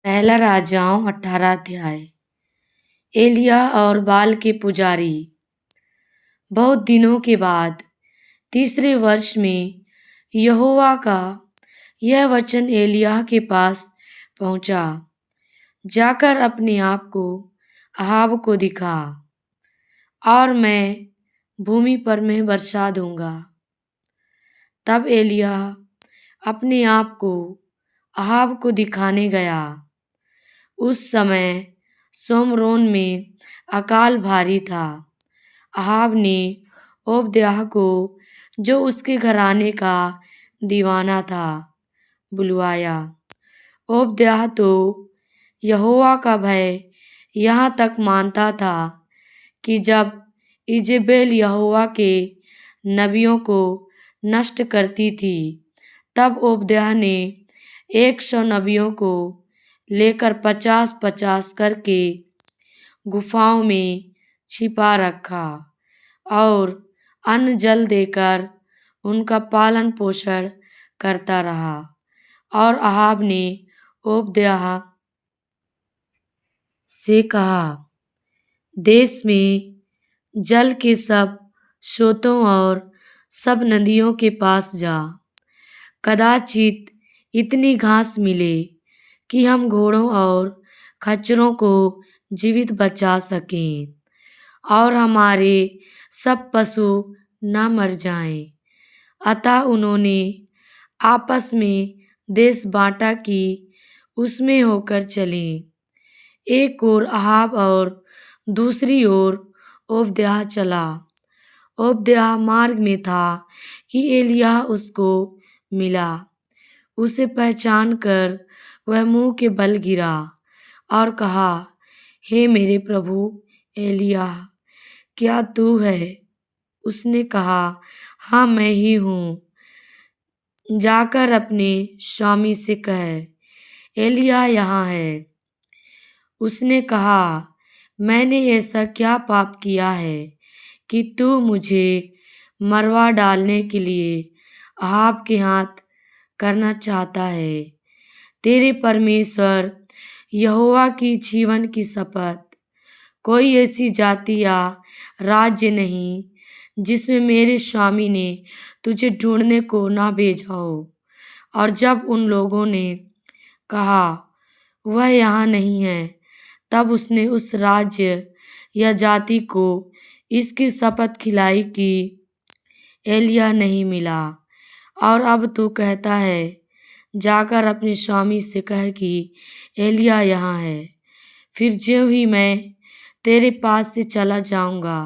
पहला राजाओं 18 अध्याय। एलिया और बाल के पुजारी। बहुत दिनों के बाद तीसरे वर्ष में यहोवा का यह वचन एलिय्याह के पास पहुंचा, जाकर अपने आप को अहाब को दिखा, और मैं भूमि पर में वर्षा दूंगा। तब एलिय्याह अपने आप को अहाब को दिखाने गया। उस समय सोमरोन में अकाल भारी था। अहाब ने ओबद्याह को, जो उसके घराने का दीवाना था, बुलवाया। ओबद्याह तो यहोवा का भय यहाँ तक मानता था कि जब इजेबेल यहोवा के नबियों को नष्ट करती थी, तब ओबद्याह ने 100 नबियों को लेकर 50-50 करके गुफाओं में छिपा रखा और अन्न जल देकर उनका पालन पोषण करता रहा। और अहाब ने ओबद्याह से कहा, देश में जल के सब स्रोतों और सब नदियों के पास जा। कदाचित इतनी घास मिले कि हम घोड़ों और खच्चरों को जीवित बचा सकें, और हमारे सब पशु न मर जाएं। अतः उन्होंने आपस में देश बांटा कि उसमें होकर चलें। एक ओर अहाब और दूसरी ओर ओबद्याह चला। ओबद्याह मार्ग में था कि एलिय्याह उसको मिला। उसे पहचान कर वह मुंह के बल गिरा और कहा, हे मेरे प्रभु एलिय्याह, क्या तू है? उसने कहा, हाँ मैं ही हूँ। जाकर अपने स्वामी से कह, एलिय्याह यहाँ है। उसने कहा, मैंने ऐसा क्या पाप किया है कि तू मुझे मरवा डालने के लिए अहाब के हाथ करना चाहता है? तेरे परमेश्वर यहोवा की जीवन की शपथ, कोई ऐसी जाति या राज्य नहीं जिसमें मेरे स्वामी ने तुझे ढूंढने को ना भेजा हो। और जब उन लोगों ने कहा, वह यहाँ नहीं है, तब उसने उस राज्य या जाति को इसकी शपथ खिलाई कि एलिय्याह नहीं मिला। और अब तू कहता है, जाकर अपने स्वामी से कह कि एलिय्याह यहाँ है। फिर ज्यों ही मैं तेरे पास से चला जाऊंगा,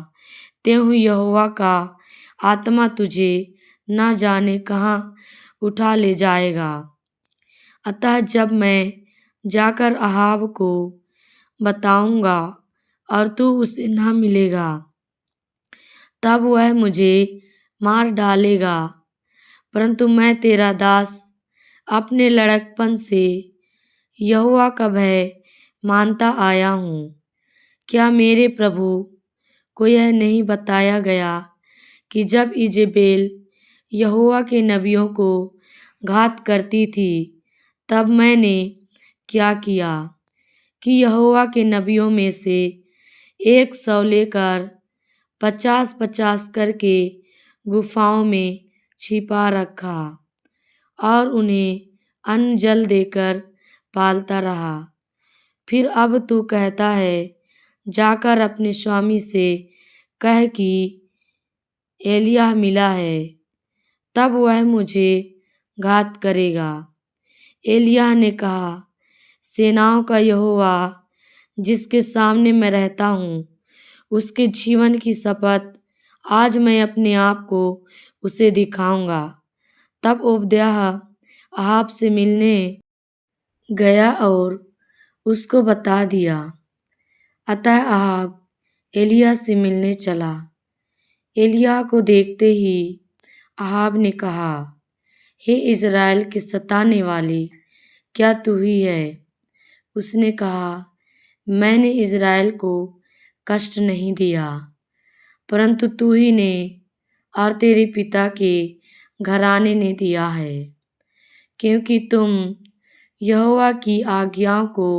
त्यों ही यहोवा का आत्मा तुझे न जाने कहाँ उठा ले जाएगा। अतः जब मैं जाकर अहाब को बताऊंगा और तू उसे न मिलेगा, तब वह मुझे मार डालेगा। परंतु मैं तेरा दास अपने लड़कपन से यहोवा का भय मानता आया हूँ। क्या मेरे प्रभु को यह नहीं बताया गया कि जब इजेबेल यहोवा के नबियों को घात करती थी, तब मैंने क्या किया कि यहोवा के नबियों में से 100 लेकर 50-50 करके गुफाओं में छिपा रखा और उन्हें अन्न जल देकर पालता रहा। फिर अब तू कहता है, जाकर अपने स्वामी से कह कि एलिय्याह मिला है, तब वह मुझे घात करेगा। एलिय्याह ने कहा, सेनाओं का यहोवा जिसके सामने मैं रहता हूँ, उसके जीवन की शपथ, आज मैं अपने आप को उसे दिखाऊंगा। तब ओबद्याह अहाब से मिलने गया और उसको बता दिया। अतः अहाब एलिय्याह से मिलने चला। एलिय्याह को देखते ही अहाब ने कहा, हे इज़राइल के सताने वाले, क्या तू ही है? उसने कहा, मैंने इज़राइल को कष्ट नहीं दिया, परंतु तू ही ने और तेरे पिता के घराने ने दिया है, क्योंकि तुम यहोवा की आज्ञाओं को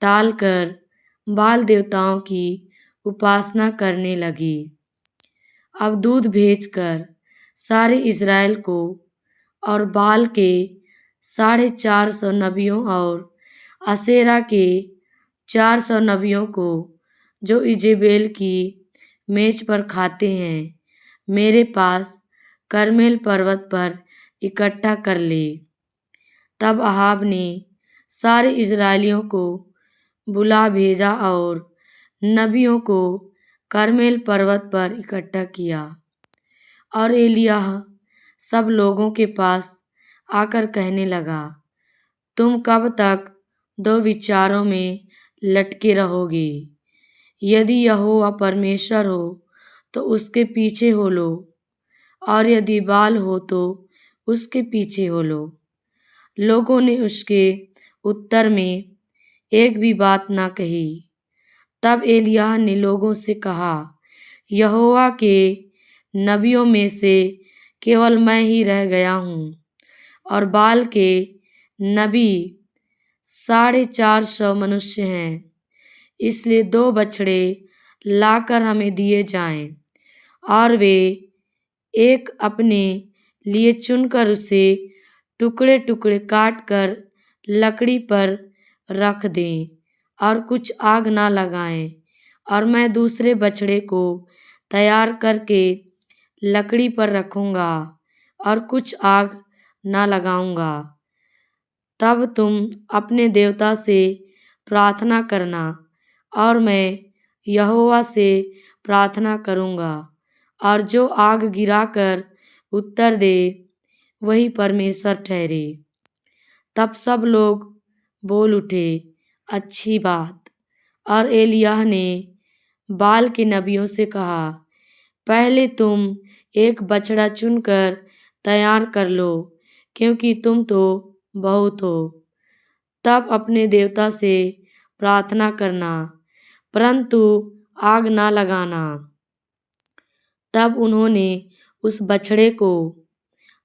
टालकर बाल देवताओं की उपासना करने लगी। अब दूत भेजकर सारे इज़राइल को और बाल के 450 नबियों और अशेरा के 400 नबियों को, जो इजेबेल की मेज पर खाते हैं, मेरे पास करमेल पर्वत पर इकट्ठा कर ले। तब अहाब ने सारे इज़राइलियों को बुला भेजा और नबियों को करमेल पर्वत पर इकट्ठा किया। और एलिय्याह सब लोगों के पास आकर कहने लगा, तुम कब तक दो विचारों में लटके रहोगे? यदि यहोवा परमेश्वर हो तो उसके पीछे हो लो, और यदि बाल हो तो उसके पीछे हो लो। लोगों ने उसके उत्तर में एक भी बात ना कही। तब एलिय्याह ने लोगों से कहा, यहोवा के नबियों में से केवल मैं ही रह गया हूँ, और बाल के नबी 450 मनुष्य हैं। इसलिए 2 बछड़े लाकर हमें दिए जाएं, और वे एक अपने लिए चुनकर उसे टुकड़े टुकड़े काट कर लकड़ी पर रख दें, और कुछ आग ना लगाएं। और मैं दूसरे बछड़े को तैयार करके लकड़ी पर रखूँगा और कुछ आग ना लगाऊँगा। तब तुम अपने देवता से प्रार्थना करना, और मैं यहोवा से प्रार्थना करूँगा, और जो आग गिराकर उत्तर दे वही परमेश्वर ठहरे। तब सब लोग बोल उठे, अच्छी बात। और एलिय्याह ने बाल के नबियों से कहा, पहले तुम एक बछड़ा चुनकर तैयार कर लो, क्योंकि तुम तो बहुत हो। तब अपने देवता से प्रार्थना करना, परंतु आग ना लगाना। तब उन्होंने उस बछड़े को,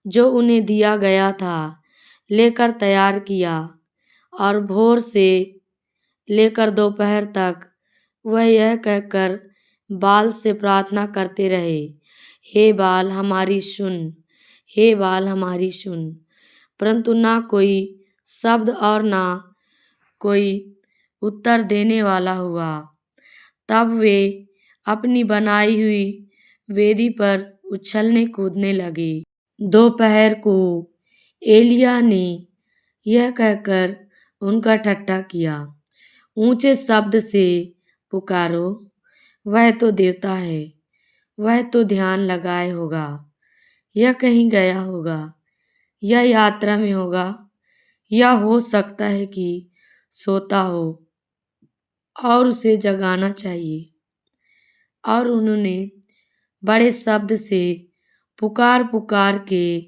जो उन्हें दिया गया था, लेकर तैयार किया, और भोर से लेकर दोपहर तक वह यह कहकर बाल से प्रार्थना करते रहे, हे बाल हमारी सुन, हे बाल हमारी सुन। परंतु ना कोई शब्द और ना कोई उत्तर देने वाला हुआ। तब वे अपनी बनाई हुई वेदी पर उछलने कूदने लगे। दोपहर को एलिय्याह ने यह कहकर उनका ठट्ठा किया, ऊंचे शब्द से पुकारो, वह तो देवता है, वह तो ध्यान लगाए होगा, यह कहीं गया होगा, यह यात्रा में होगा, या हो सकता है कि सोता हो, और उसे जगाना चाहिए। और उन्होंने बड़े शब्द से पुकार पुकार के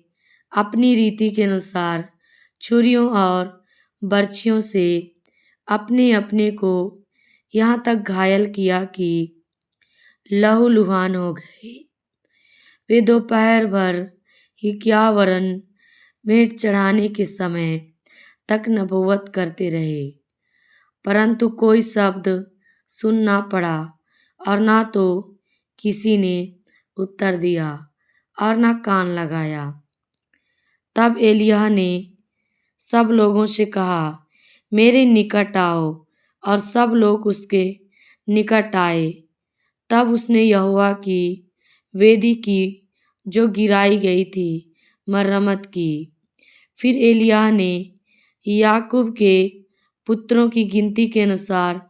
अपनी रीति के अनुसार छुरियों और बर्छियों से अपने अपने को यहाँ तक घायल किया कि लहूलुहान हो गए। वे दोपहर भर ही क्या वरन भेंट चढ़ाने के समय तक नबूवत करते रहे, परंतु कोई शब्द सुन ना पड़ा, और ना तो किसी ने उत्तर दिया और ना कान लगाया। तब एलिय्याह ने सब लोगों से कहा, मेरे निकट आओ। और सब लोग उसके निकट आए। तब उसने यहोवा की वेदी की, जो गिराई गई थी, मरम्मत की। फिर एलिय्याह ने याकूब के पुत्रों की गिनती के अनुसार,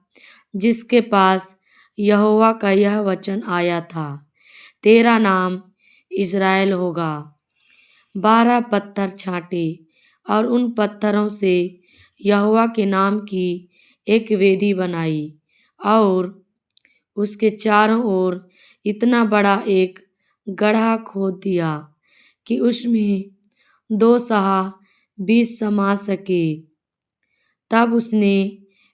जिसके पास यहोवा का यह वचन आया था, तेरा नाम इज़राइल होगा, 12 पत्थर छांटे, और उन पत्थरों से यहोवा के नाम की एक वेदी बनाई, और उसके चारों ओर इतना बड़ा एक गड्ढा खोद दिया कि उसमें 2 सहा बीज समा सके। तब उसने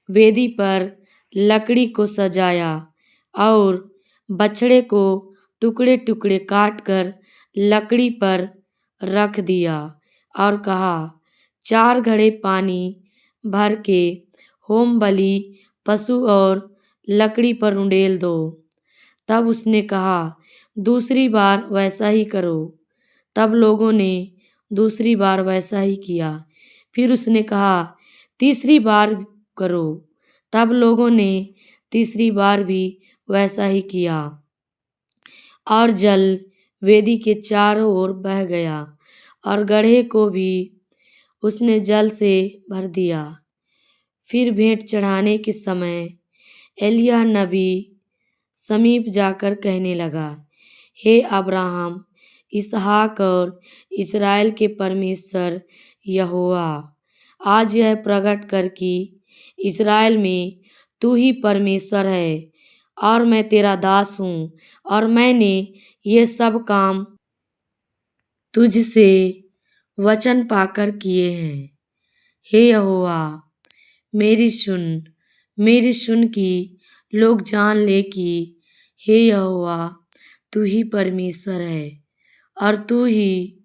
वेदी पर लकड़ी को सजाया और बछड़े को टुकड़े टुकड़े काट कर लकड़ी पर रख दिया, और कहा, 4 घड़े पानी भर के होम बलि पशु और लकड़ी पर उंडेल दो। तब उसने कहा, दूसरी बार वैसा ही करो। तब लोगों ने दूसरी बार वैसा ही किया। फिर उसने कहा, तीसरी बार करो। तब लोगों ने तीसरी बार भी वैसा ही किया और जल वेदी के चारों ओर बह गया और गड्ढे को भी उसने जल से भर दिया। फिर भेंट चढ़ाने के समय एलिय्याह नबी समीप जाकर कहने लगा, हे अब्राहम, इसहाक और इस्राएल के परमेश्वर यहोवा, आज यह प्रगट कर कि इस्राएल में तू ही परमेश्वर है और मैं तेरा दास हूँ और मैंने ये सब काम तुझसे वचन पाकर किए हैं। हे यहोवा, मेरी सुन कि लोग जान ले कि हे यहोवा, तू ही परमेश्वर है और तू ही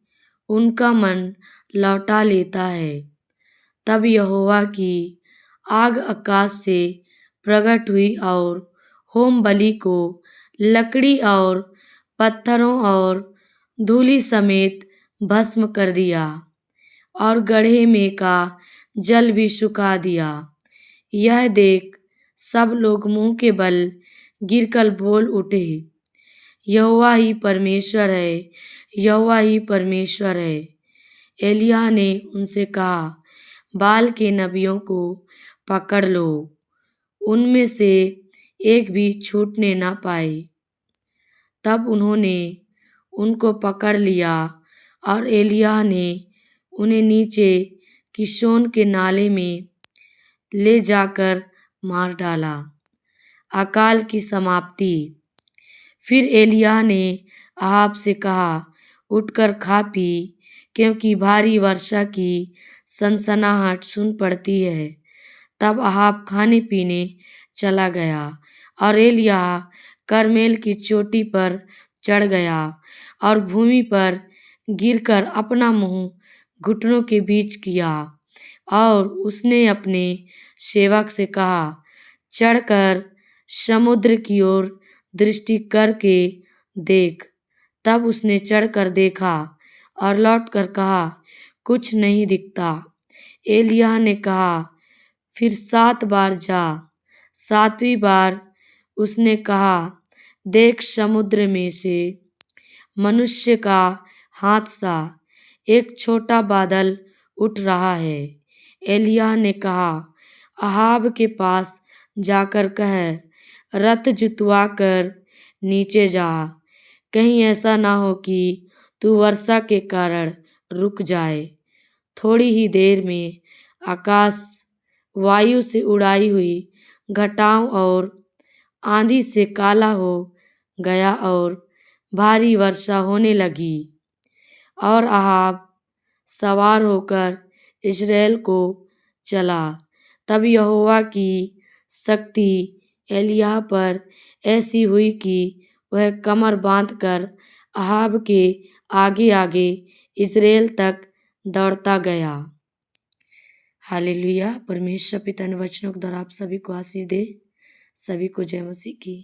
उनका मन लौटा लेता है। तब यहोवा की आग आकाश से प्रकट हुई और होम बलि को लकड़ी और पत्थरों और धूलि समेत भस्म कर दिया और गड्ढे में का जल भी सुखा दिया। यह देख सब लोग मुंह के बल गिरकर बोल उठे, यहोवा ही परमेश्वर है, यहोवा ही परमेश्वर है। एलिय्याह ने उनसे कहा, बाल के नबियों को पकड़ लो, उनमें से एक भी छूटने ना पाए। तब उन्होंने उनको पकड़ लिया और एलिय्याह ने उन्हें नीचे किशोन के नाले में ले जाकर मार डाला। अकाल की समाप्ति। फिर एलिय्याह ने अहाब से कहा, उठकर खा पी, क्योंकि भारी वर्षा की सनसनाहट सुन पड़ती है। तब अहाब खाने पीने चला गया और एलिय्याह कर्मेल की चोटी पर चढ़ गया और भूमि पर गिरकर अपना मुंह घुटनों के बीच किया और उसने अपने सेवक से कहा, चढ़कर समुद्र की ओर दृष्टि करके देख। तब उसने चढ़कर देखा और लौटकर कहा, कुछ नहीं दिखता। एलिय्याह ने कहा, फिर 7 बार जा। 7वीं बार उसने कहा, देख, समुद्र में से मनुष्य का हाथ सा एक छोटा बादल उठ रहा है। एलिय्याह ने कहा, अहाब के पास जाकर कह, रथ जुतवा कर नीचे जा, कहीं ऐसा ना हो कि तू वर्षा के कारण रुक जाए। थोड़ी ही देर में आकाश वायु से उड़ाई हुई घटाओं और आंधी से काला हो गया और भारी वर्षा होने लगी और अहाब सवार होकर इस्राएल को चला। तब यहोवा की शक्ति एलिय्याह पर ऐसी हुई कि वह कमर बांधकर अहाब के आगे आगे इस्राएल तक दौड़ता गया। हालेलुया। परमेश्वर पिता ने वचनों के द्वारा आप सभी को आशीष दे। सभी को जय मसीह की।